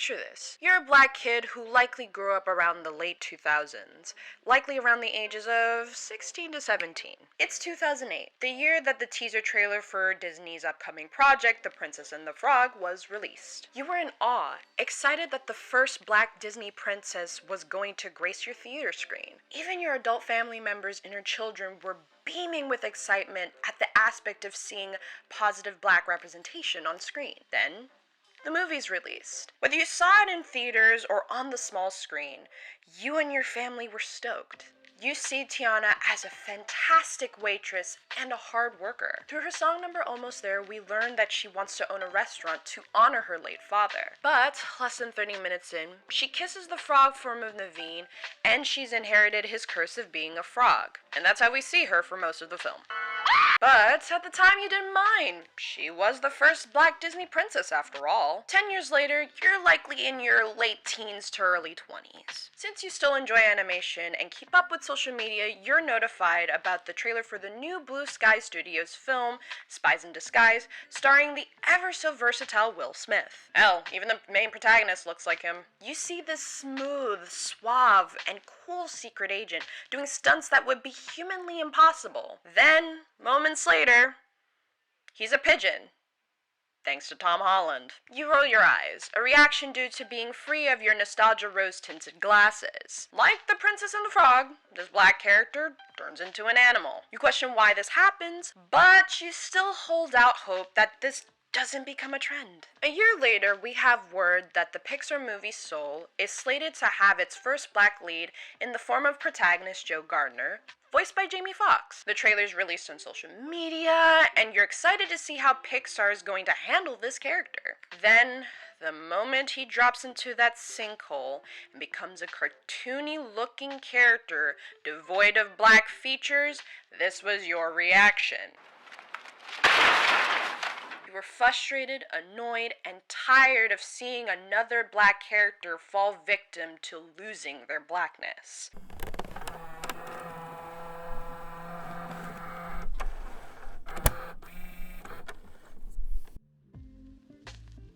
Picture this. You're a black kid who likely grew up around the late 2000s, likely around the ages of 16 to 17. It's 2008, the year that the teaser trailer for Disney's upcoming project, The Princess and the Frog, was released. You were in awe, excited that the first black Disney princess was going to grace your theater screen. Even your adult family members and your children were beaming with excitement at the aspect of seeing positive black representation on screen. Then, the movie's released. Whether you saw it in theaters or on the small screen, you and your family were stoked. You see Tiana as a fantastic waitress and a hard worker. Through her song number Almost There, we learn that she wants to own a restaurant to honor her late father. But, less than 30 minutes in, she kisses the frog form of Naveen, and she's inherited his curse of being a frog. And that's how we see her for most of the film. But at the time you didn't mind. She was the first black Disney princess after all. 10 years later, you're likely in your late teens to early 20s. Since you still enjoy animation and keep up with social media, you're notified about the trailer for the new Blue Sky Studios film, Spies in Disguise, starring the ever so versatile Will Smith. Hell, even the main protagonist looks like him. You see this smooth, suave, and cool secret agent doing stunts that would be humanly impossible. Then, moments later, he's a pigeon. Thanks to Tom Holland. You roll your eyes, a reaction due to being free of your nostalgia rose-tinted glasses. Like The Princess and the Frog, this black character turns into an animal. You question why this happens, but you still hold out hope that this doesn't become a trend. A year later, we have word that the Pixar movie Soul is slated to have its first black lead in the form of protagonist Joe Gardner, voiced by Jamie Foxx. The trailer's released on social media, and you're excited to see how Pixar is going to handle this character. Then, the moment he drops into that sinkhole and becomes a cartoony-looking character devoid of black features, this was your reaction. You were frustrated, annoyed, and tired of seeing another black character fall victim to losing their blackness.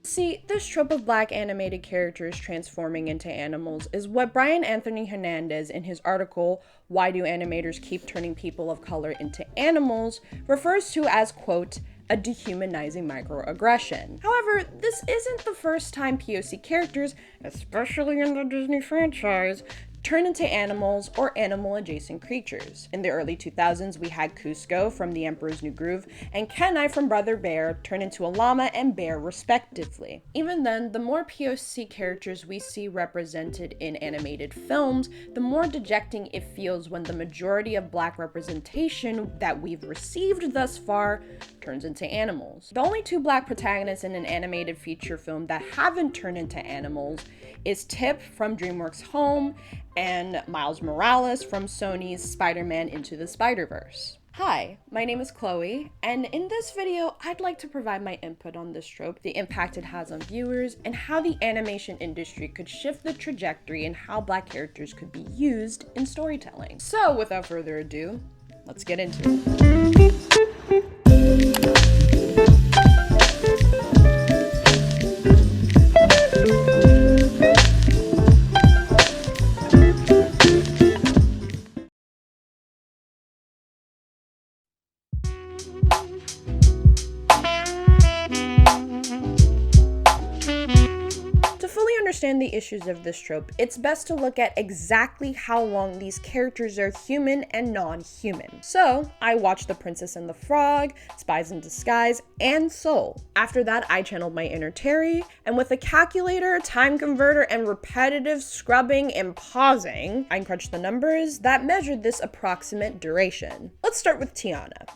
See, this trope of black animated characters transforming into animals is what Brian Anthony Hernandez, in his article, Why Do Animators Keep Turning People of Color into Animals, refers to as, quote, a dehumanizing microaggression. However, this isn't the first time POC characters, especially in the Disney franchise, turn into animals or animal-adjacent creatures. In the early 2000s, we had Kuzco from The Emperor's New Groove and Kenai from Brother Bear turn into a llama and bear respectively. Even then, the more POC characters we see represented in animated films, the more dejecting it feels when the majority of black representation that we've received thus far turns into animals. The only two black protagonists in an animated feature film that haven't turned into animals is Tip from DreamWorks Home and Miles Morales from Sony's Spider-Man Into the Spider-Verse. Hi, my name is Chloe, and in this video, I'd like to provide my input on this trope, the impact it has on viewers, and how the animation industry could shift the trajectory and how black characters could be used in storytelling. So, without further ado, let's get into it. Understand the issues of this trope, it's best to look at exactly how long these characters are human and non-human. So, I watched The Princess and the Frog, Spies in Disguise, and Soul. After that, I channeled my inner Terry, and with a calculator, time converter, and repetitive scrubbing and pausing, I crunched the numbers that measured this approximate duration. Let's start with Tiana.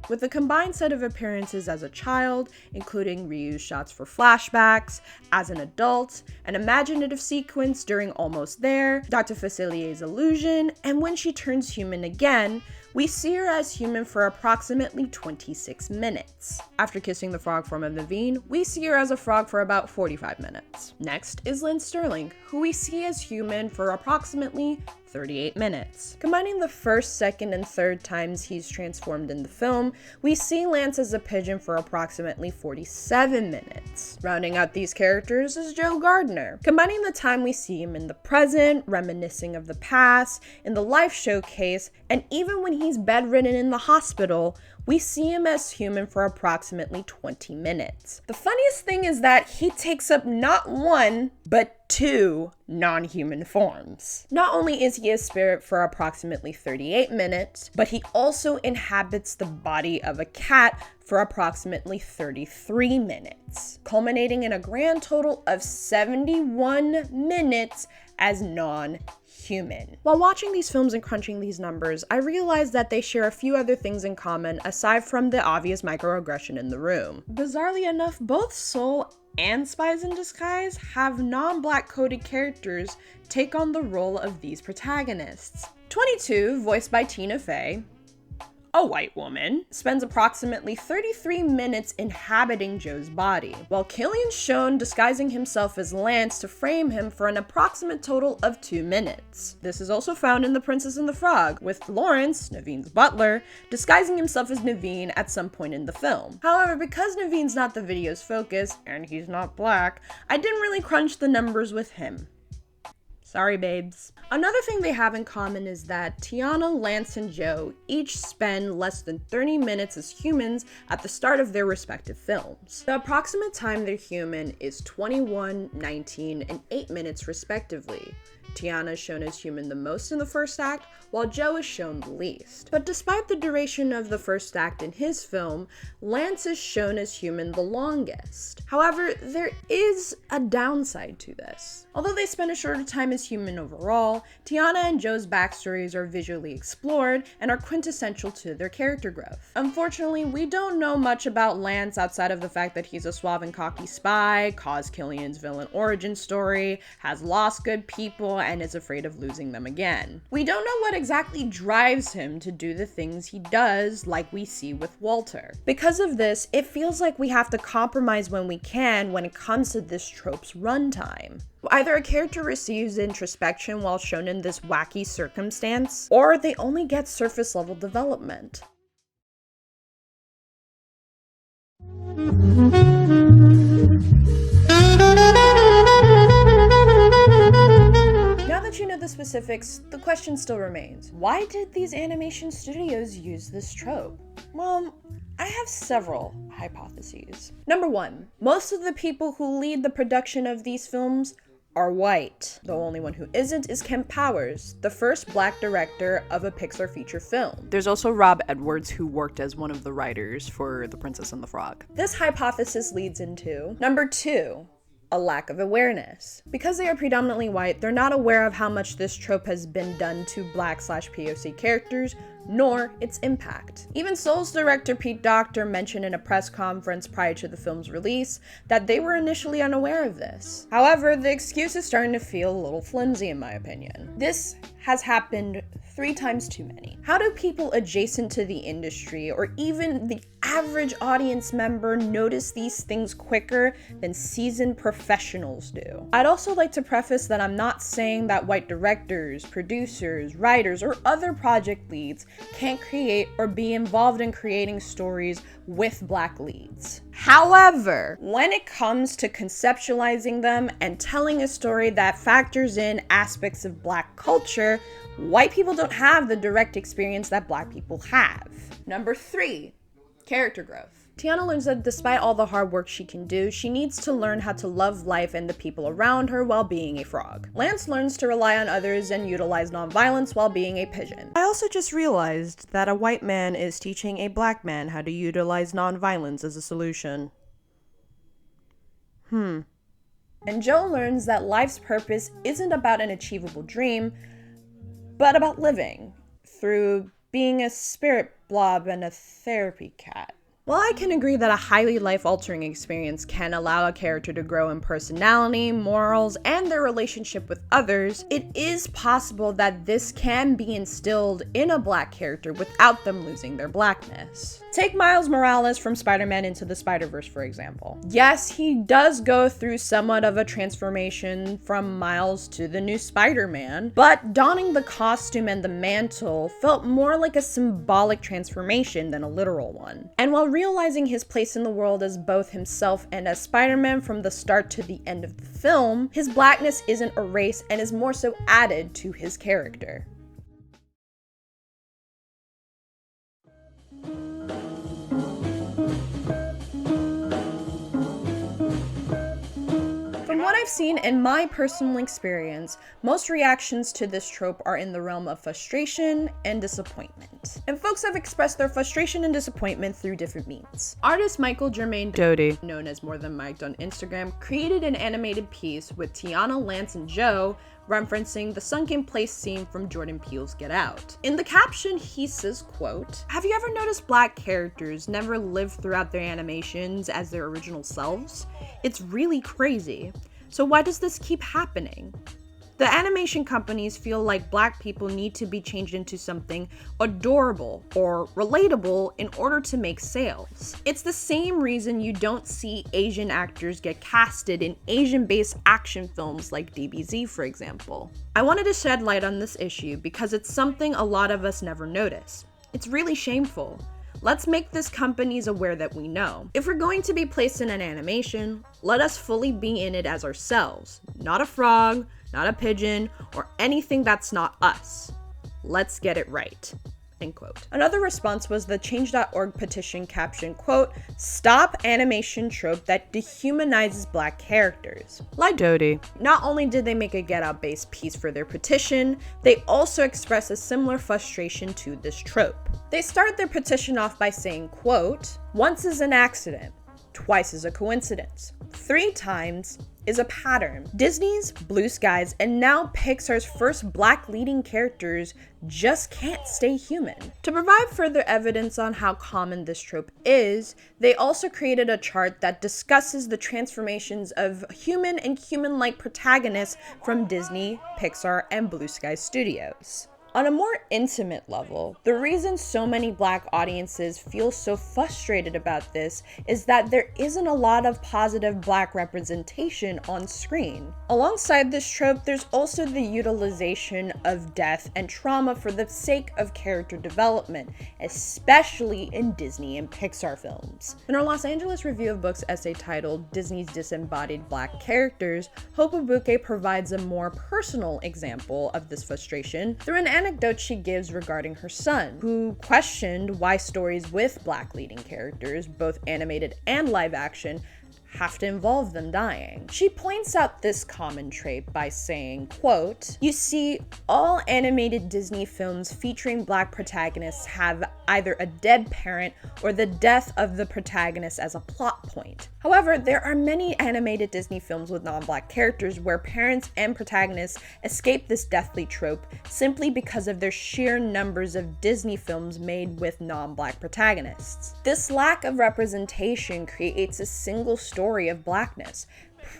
With a combined set of appearances as a child, including reused shots for flashbacks, as an adult, an imaginative sequence during Almost There, Dr. Facilier's illusion, and when she turns human again, we see her as human for approximately 26 minutes. After kissing the frog form of Naveen, we see her as a frog for about 45 minutes. Next is Lynn Sterling, who we see as human for approximately 38 minutes. Combining the first, second, and third times he's transformed in the film, we see Lance as a pigeon for approximately 47 minutes. Rounding out these characters is Joe Gardner. Combining the time we see him in the present, reminiscing of the past, in the life showcase, and even when he's bedridden in the hospital, we see him as human for approximately 20 minutes. The funniest thing is that he takes up not one, but two non-human forms. Not only is he a spirit for approximately 38 minutes, but he also inhabits the body of a cat for approximately 33 minutes, culminating in a grand total of 71 minutes as non-human. While watching these films and crunching these numbers, I realized that they share a few other things in common aside from the obvious microaggression in the room. Bizarrely enough, both Soul and Spies in Disguise have non-black coded characters take on the role of these protagonists. 22, voiced by Tina Fey, a white woman, spends approximately 33 minutes inhabiting Joe's body, while Killian's shown disguising himself as Lance to frame him for an approximate total of 2 minutes. This is also found in The Princess and the Frog, with Lawrence, Naveen's butler, disguising himself as Naveen at some point in the film. However, because Naveen's not the video's focus, and he's not black, I didn't really crunch the numbers with him. Sorry, babes. Another thing they have in common is that Tiana, Lance, and Joe each spend less than 30 minutes as humans at the start of their respective films. The approximate time they're human is 21, 19, and 8 minutes respectively. Tiana is shown as human the most in the first act, while Joe is shown the least. But despite the duration of the first act in his film, Lance is shown as human the longest. However, there is a downside to this. Although they spend a shorter time as human overall, Tiana and Joe's backstories are visually explored and are quintessential to their character growth. Unfortunately, we don't know much about Lance outside of the fact that he's a suave and cocky spy, caused Killian's villain origin story, has lost good people, and is afraid of losing them again. We don't know what exactly drives him to do the things he does, like we see with Walter. Because of this, it feels like we have to compromise when we can when it comes to this trope's runtime. Either a character receives introspection while shown in this wacky circumstance, or they only get surface level development. Now that you know the specifics, the question still remains. Why did these animation studios use this trope? Well, I have several hypotheses. Number one, most of the people who lead the production of these films are white. The only one who isn't is Kemp Powers, the first black director of a Pixar feature film. There's also Rob Edwards, who worked as one of the writers for The Princess and the Frog. This hypothesis leads into number two, a lack of awareness. Because they are predominantly white, they're not aware of how much this trope has been done to Black/POC characters, nor its impact. Even Soul's director Pete Docter mentioned in a press conference prior to the film's release that they were initially unaware of this. However, the excuse is starting to feel a little flimsy in my opinion. This has happened 3 times too many. How do people adjacent to the industry or even the average audience member notice these things quicker than seasoned professionals do? I'd also like to preface that I'm not saying that white directors, producers, writers, or other project leads can't create or be involved in creating stories with black leads. However, when it comes to conceptualizing them and telling a story that factors in aspects of black culture, white people don't have the direct experience that black people have. Number 3, character growth. Tiana learns that despite all the hard work she can do, she needs to learn how to love life and the people around her while being a frog. Lance learns to rely on others and utilize nonviolence while being a pigeon. I also just realized that a white man is teaching a black man how to utilize nonviolence as a solution. And Joe learns that life's purpose isn't about an achievable dream, but about living through being a spirit blob and a therapy cat. While I can agree that a highly life-altering experience can allow a character to grow in personality, morals, and their relationship with others, it is possible that this can be instilled in a Black character without them losing their Blackness. Take Miles Morales from Spider-Man Into the Spider-Verse, for example. Yes, he does go through somewhat of a transformation from Miles to the new Spider-Man, but donning the costume and the mantle felt more like a symbolic transformation than a literal one. And while realizing his place in the world as both himself and as Spider-Man from the start to the end of the film, his Blackness isn't erased and is more so added to his character. From what I've seen in my personal experience, most reactions to this trope are in the realm of frustration and disappointment. And folks have expressed their frustration and disappointment through different means. Artist Michael Jermaine Doty, known as More Than Mic'd on Instagram, created an animated piece with Tiana, Lance, and Joe referencing the sunken place scene from Jordan Peele's Get Out. In the caption, he says, quote, "Have you ever noticed Black characters never live throughout their animations as their original selves? It's really crazy. So why does this keep happening? The animation companies feel like Black people need to be changed into something adorable or relatable in order to make sales. It's the same reason you don't see Asian actors get casted in Asian-based action films like DBZ, for example." I wanted to shed light on this issue because it's something a lot of us never notice. It's really shameful. Let's make these companies aware that we know. If we're going to be placed in an animation, let us fully be in it as ourselves, not a frog, not a pigeon, or anything that's not us. Let's get it right." End quote. Another response was the Change.org petition caption, quote, "Stop animation trope that dehumanizes Black characters." Like Doty, not only did they make a Get Out based piece for their petition, they also expressed a similar frustration to this trope. They start their petition off by saying, quote, "Once is an accident, twice is a coincidence, 3 times is a pattern. Disney's, Blue Skies, and now Pixar's first Black leading characters just can't stay human." To provide further evidence on how common this trope is, they also created a chart that discusses the transformations of human and human-like protagonists from Disney, Pixar, and Blue Sky Studios. On a more intimate level, the reason so many Black audiences feel so frustrated about this is that there isn't a lot of positive Black representation on screen. Alongside this trope, there's also the utilization of death and trauma for the sake of character development, especially in Disney and Pixar films. In our Los Angeles Review of Books essay titled "Disney's Disembodied Black Characters," Hope Ibuke provides a more personal example of this frustration through an anecdote she gives regarding her son, who questioned why stories with Black leading characters, both animated and live action, have to involve them dying. She points out this common trait by saying, quote, "You see, all animated Disney films featuring Black protagonists have either a dead parent or the death of the protagonist as a plot point. However, there are many animated Disney films with non-Black characters where parents and protagonists escape this deathly trope simply because of their sheer numbers of Disney films made with non-Black protagonists. This lack of representation creates a single story of Blackness,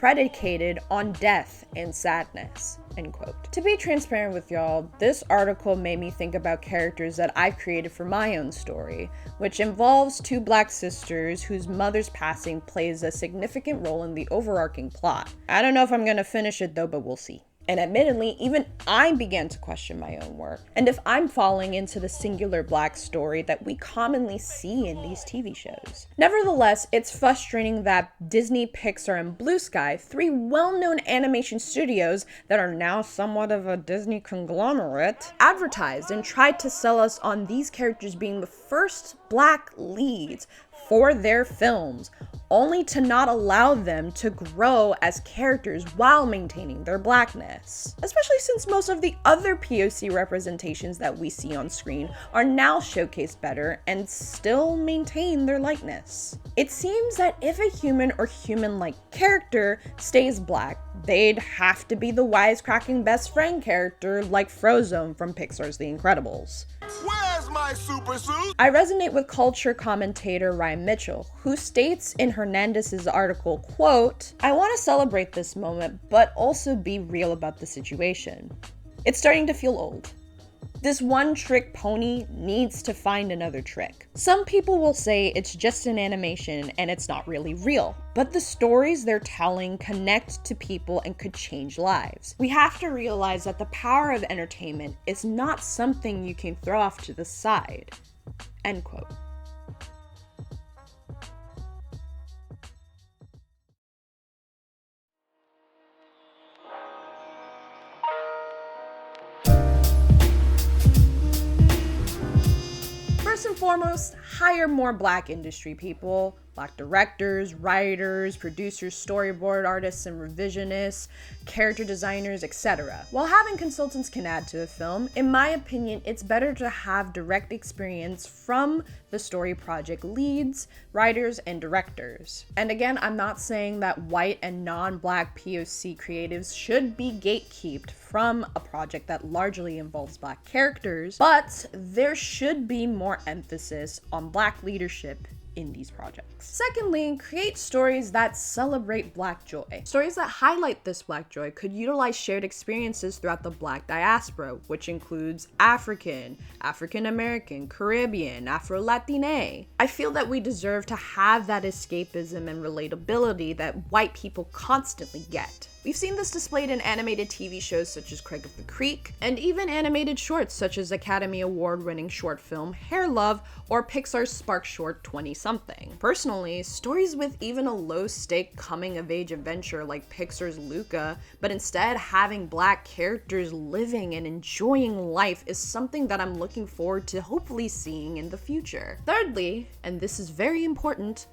predicated on death and sadness." End quote. To be transparent with y'all, this article made me think about characters that I've created for my own story, which involves 2 Black sisters whose mother's passing plays a significant role in the overarching plot. I don't know if I'm gonna finish it though, but we'll see. And admittedly, even I began to question my own work, and if I'm falling into the singular Black story that we commonly see in these TV shows. Nevertheless, it's frustrating that Disney, Pixar, and Blue Sky, 3 well-known animation studios that are now somewhat of a Disney conglomerate, advertised and tried to sell us on these characters being the first Black leads for their films, only to not allow them to grow as characters while maintaining their Blackness. Especially since most of the other POC representations that we see on screen are now showcased better and still maintain their likeness. It seems that if a human or human-like character stays Black, they'd have to be the wisecracking best friend character like Frozone from Pixar's The Incredibles. Where's my super suit. I resonate with culture commentator Ryan Mitchell, who states in Hernandez's article, quote, "I want to celebrate this moment, but also be real about the situation. It's starting to feel old. This one-trick pony needs to find another trick. Some people will say it's just an animation and it's not really real, but the stories they're telling connect to people and could change lives. We have to realize that the power of entertainment is not something you can throw off to the side." End quote. First and foremost, hire more Black industry people, Black directors, writers, producers, storyboard artists and revisionists, character designers, etc. While having consultants can add to a film, in my opinion, it's better to have direct experience from the story project leads, writers, and directors. And again, I'm not saying that white and non-Black POC creatives should be gatekept from a project that largely involves Black characters, but there should be more emphasis on Black leadership in these projects. Secondly, create stories that celebrate Black joy. Stories that highlight this Black joy could utilize shared experiences throughout the Black diaspora, which includes African, African American, Caribbean, Afro-Latine. I feel that we deserve to have that escapism and relatability that white people constantly get. We've seen this displayed in animated TV shows such as Craig of the Creek, and even animated shorts such as Academy Award-winning short film Hair Love or Pixar's Spark short 20-something. Personally, stories with even a low-stake coming-of-age adventure like Pixar's Luca, but instead having Black characters living and enjoying life is something that I'm looking forward to hopefully seeing in the future. Thirdly, and this is very important,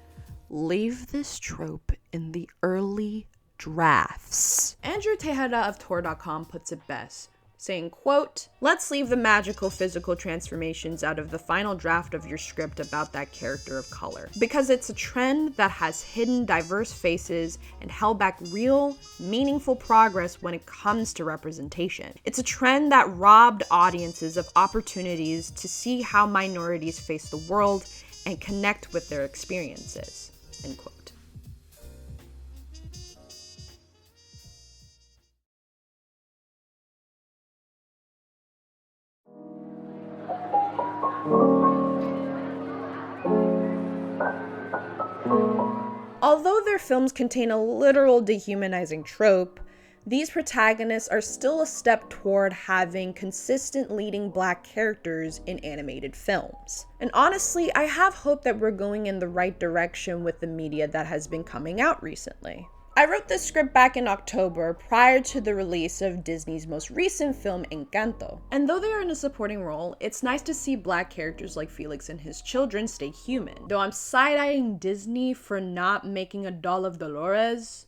leave this trope in the early drafts. Andrew Tejeda of Tor.com puts it best, saying, quote, "Let's leave the magical physical transformations out of the final draft of your script about that character of color, because it's a trend that has hidden diverse faces and held back real, meaningful progress when it comes to representation. It's a trend that robbed audiences of opportunities to see how minorities face the world and connect with their experiences." End quote. Although their films contain a literal dehumanizing trope, these protagonists are still a step toward having consistent leading Black characters in animated films. And honestly, I have hope that we're going in the right direction with the media that has been coming out recently. I wrote this script back in October prior to the release of Disney's most recent film, Encanto. And though they are in a supporting role, it's nice to see Black characters like Felix and his children stay human. Though I'm side-eyeing Disney for not making a doll of Dolores,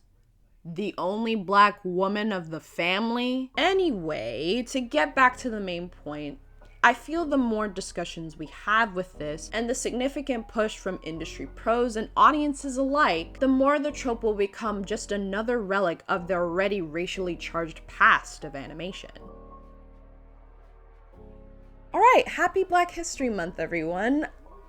the only Black woman of the family. Anyway, to get back to the main point, I feel the more discussions we have with this and the significant push from industry pros and audiences alike, the more the trope will become just another relic of the already racially charged past of animation. Alright, happy Black History Month, everyone.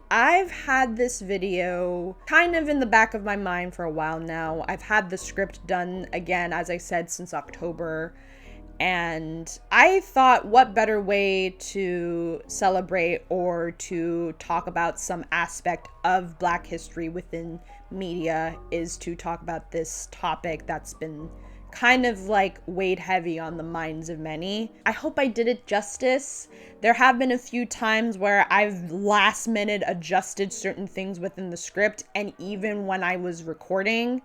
I've had this video kind of in the back of my mind for a while now. I've had the script done again, as I said, since October. And I thought, what better way to celebrate or to talk about some aspect of Black history within media is to talk about this topic that's been kind of like weighed heavy on the minds of many. I hope I did it justice. There have been a few times where I've last minute adjusted certain things within the script and even when I was recording.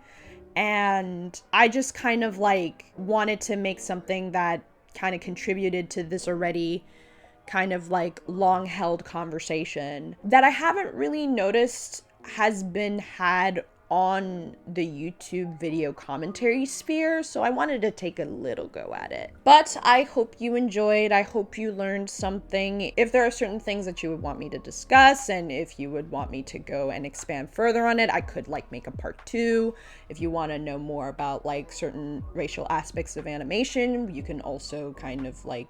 And I just kind of like wanted to make something that kind of contributed to this already kind of like long held conversation that I haven't really noticed has been had on the YouTube video commentary sphere, so I wanted to take a little go at it. But I hope you enjoyed. I hope you learned something. If there are certain things that you would want me to discuss, and if you would want me to go and expand further on it, I could like make a part 2. If you want to know more about like certain racial aspects of animation, you can also kind of like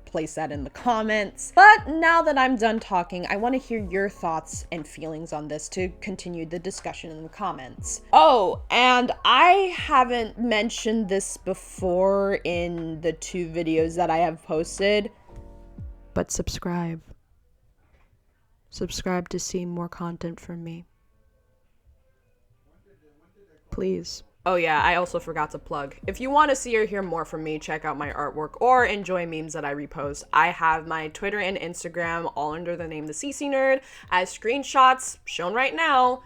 place that in the comments. But now that I'm done talking, I want to hear your thoughts and feelings on this to continue the discussion in the comments. Oh, and I haven't mentioned this before in the 2 videos that I have posted, but subscribe. Subscribe to see more content from me. Please. Oh yeah, I also forgot to plug. If you want to see or hear more from me, check out my artwork or enjoy memes that I repost. I have my Twitter and Instagram all under the name The CC Nerd as screenshots shown right now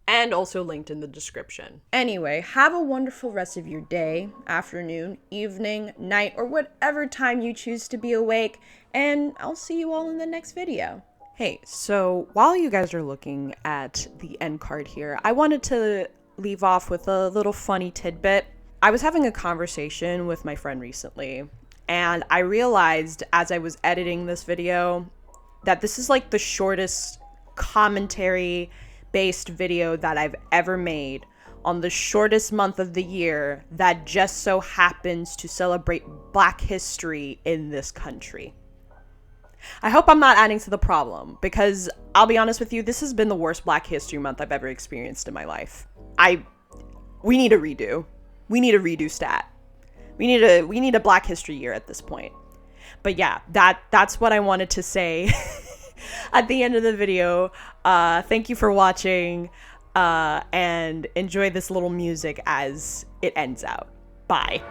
and also linked in the description. Anyway, have a wonderful rest of your day, afternoon, evening, night, or whatever time you choose to be awake, and I'll see you all in the next video. Hey, so while you guys are looking at the end card here, I wanted to leave off with a little funny tidbit. I was having a conversation with my friend recently, and I realized as I was editing this video that this is like the shortest commentary based video that I've ever made on the shortest month of the year that just so happens to celebrate Black history in this country. I hope I'm not adding to the problem, because I'll be honest with you, this has been the worst Black History Month I've ever experienced in my life. We need a redo. We need a redo stat. We need a Black History year at this point. But yeah, that's what I wanted to say at the end of the video. Thank you for watching, and enjoy this little music as it ends out. Bye.